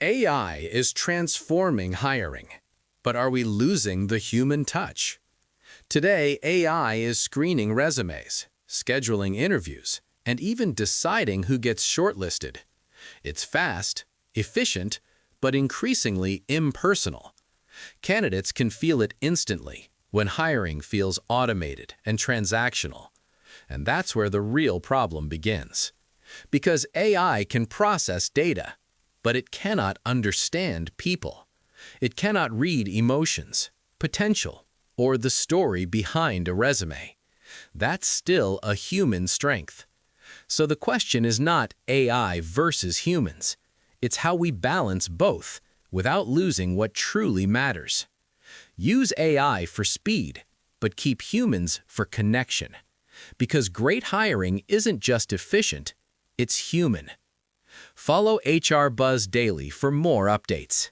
AI is transforming hiring, but are we losing the human touch? Today, AI is screening resumes, scheduling interviews, and even deciding who gets shortlisted. It's fast, efficient, but increasingly impersonal. Candidates can feel it instantly when hiring feels automated and transactional. And that's where the real problem begins. Because AI can process data, but it cannot understand people. It cannot read emotions, potential, or the story behind a resume. That's still a human strength. So the question is not AI versus humans. It's how we balance both without losing what truly matters. Use AI for speed, but keep humans for connection. Because great hiring isn't just efficient, it's human. Follow HR Buzz daily for more updates.